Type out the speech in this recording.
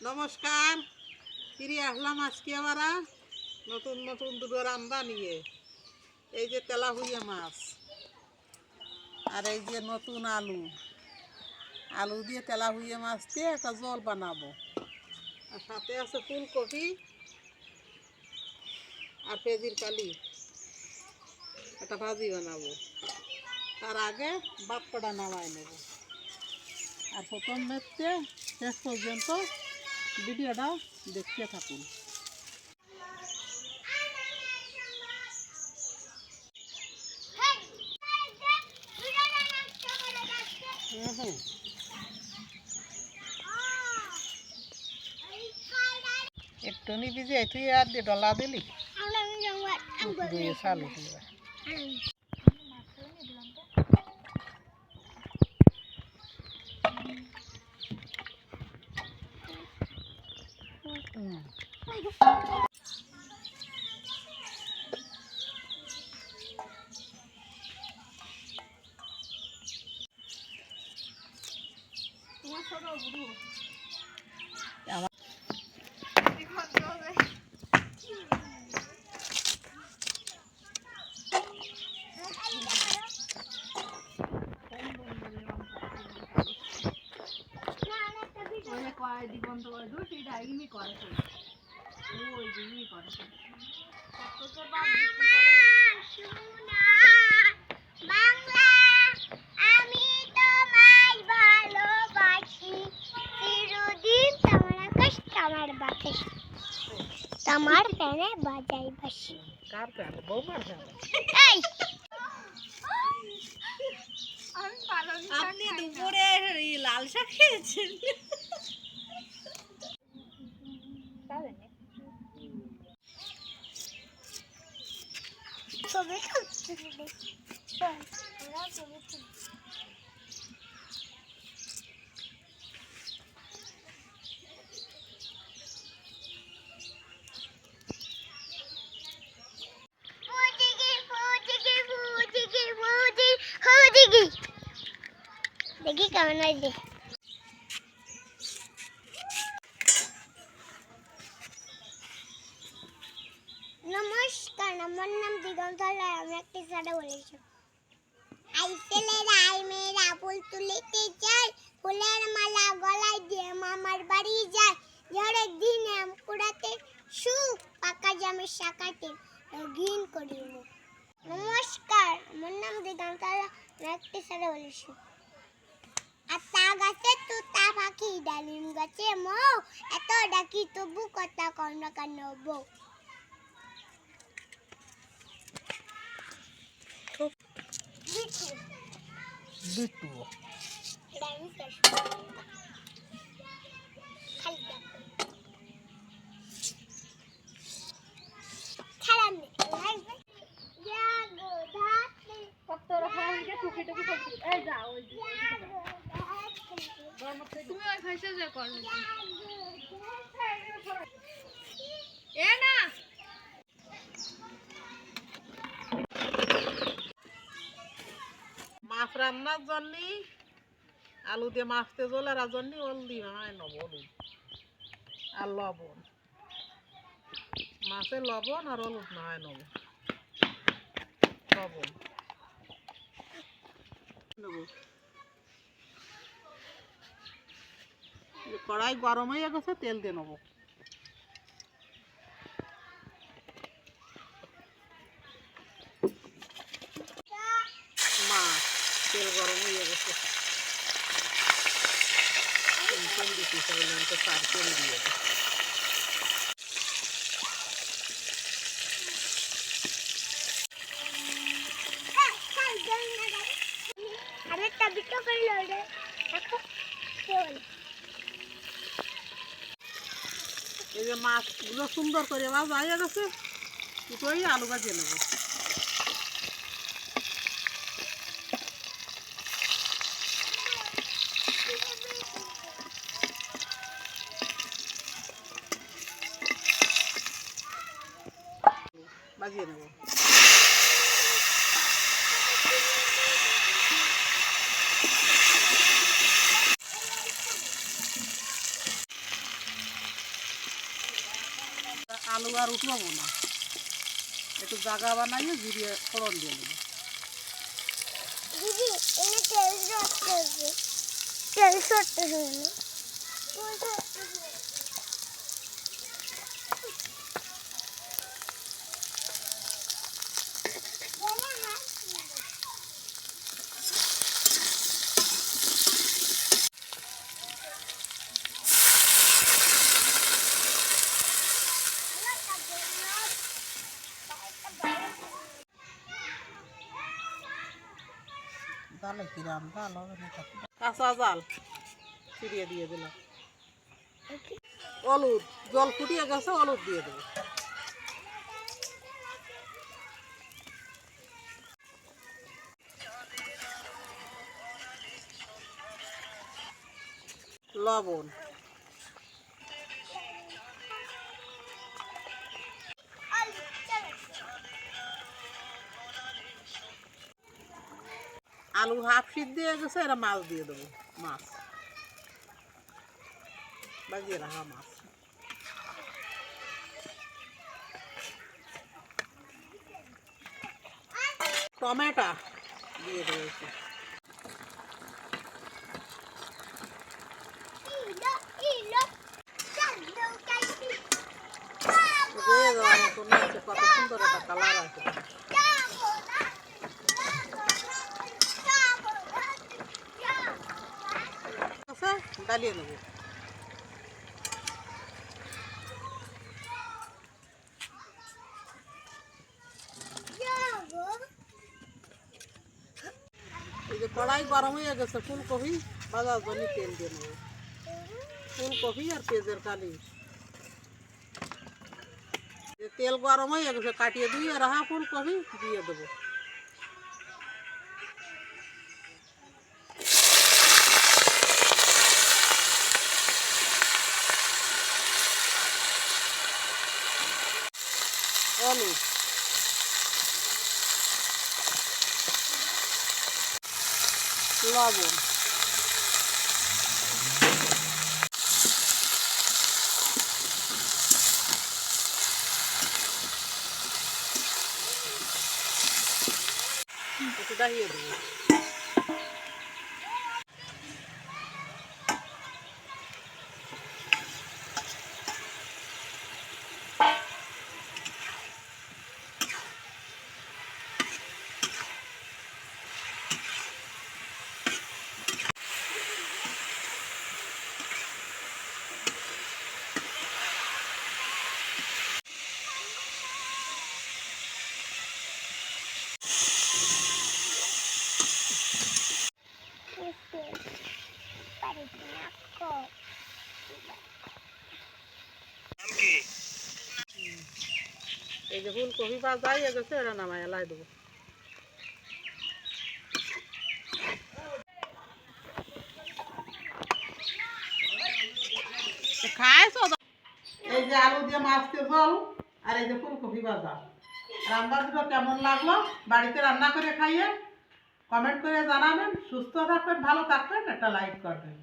নমস্কার, ফিরে আসলাম আজকে আমরা নতুন নতুন দুটো রান্না নিয়ে। এই যে তেলাহুইয়া মাছ আর এই যে নতুন আলু দিয়ে তেলাহুইয়া মাছ দিয়ে একটা জল বানাবো। আর সাথে আছে ফুলকপি আর পেঁয়াজির কালি, একটা ভাজি বানাবো। তার আগে বাটপাটা নামাই নেব। আর প্রথম থেকে শেষ পর্যন্ত ভিডিওটা দেখতে থাকুন। একটু নি ভিজে তুই আর দিয়ে ডলা দিলি চালু দিগন্ত করে দূর সেই ডাইনি করে ওই দিনই করে বাংলা আমি তোমায় ভালোবাসি চিরদিন তোমার আকাশ তোমার বাতাস তোমার প্যানে বাজাই বাসি কার প্যানে বৌমার প্যানে এই আপনি দুপুরে লাল শাক খেয়েছেন ছবি দেখি কেমন হয়েছে। নমস্কার, আমার নাম দিগন্ত। আমি একটা সাদা বলেছি আই ছেলেরা আই মেয়েরা ফুল তুলিতে যায়, ফুলের মালা গলায় দিয়ে মামার বাড়ি যায়। ঝড়ের দিন আম কুড়াতে সুখ, পাকা জামের শাখাতে রঙিন করি মুখ। নমস্কার, আমার নাম দিগন্ত। আমি একটা সাদা বলেছি আতা গাছে তোতা পাখি, ডালিম গাছে মৌ, এত ডাকি তবু কথা কর না কেন বউ। বিট্টু মাছ রান্নার জন্য আলু দিয়ে মাছতে জলের জন্য হলদি হয় হলুদ আর লবণ, মাছে লবণ আর হলুদ না হয় লবণ কড়াই গরম হয়ে গেছে, তেল দিয়ে নেবো। তেল গরম হয়ে গেছে, দিতে চাইলাম তো তেল দিয়ে এই যে মাছগুলো সুন্দর করে মাছ হয়ে গেছে, আলু ভাজিয়ে নেবো। বাজিয়ে নেব। আলু আর উঠবো না, একটু জায়গা বানাইয়ে জিরিয়ে ফোড়ন দিয়ে দেবো। দিদি এনে তেল সরতে হবে, তেল সরতে হবে। জালে কিরাম জাল হবে না, কাঁচা জাল ছিড়িয়ে দিয়ে দিলাম। হলুদ, জল ফুটিয়ে গেছে, হলুদ দিয়ে দেবো। লবণ, আলু হাফ সিদ্ধ দিয়ে গেছে, এরা মাছ দিয়ে দেবো। মাছ বাজিয়ে রাখা মাছ, টমেটো দিয়ে দেবো একটু। কত সুন্দর একটা কালার আছে, ডালিয়ে নেবো। এই যে কড়াই গরম হয়ে গেছে, ফুলকপি ভাজার জন্য তেল দিয়ে নেবো। ফুলকপি আর পেঁয়াজের কালি, তেল গরম হয়ে গেছে, কাটিয়ে দিয়ে রাখা ফুলকপি দিয়ে দেবো। হলুদ, লবণ, একটু ডাহিয়ে দেবো। এই যে ফুলকপি ভাজা হয়ে গেছে, এরা নামায় লাই দেবো। এই যে আলু দিয়ে মাছকে ঝোল আর এই যে ফুলকপি ভাজা, রান্নাগুলো কেমন লাগলো বাড়িতে রান্না করে খাইয়ে কমেন্ট করে জানাবেন। সুস্থ থাকবেন, ভালো থাকবেন, একটা লাইক করবেন।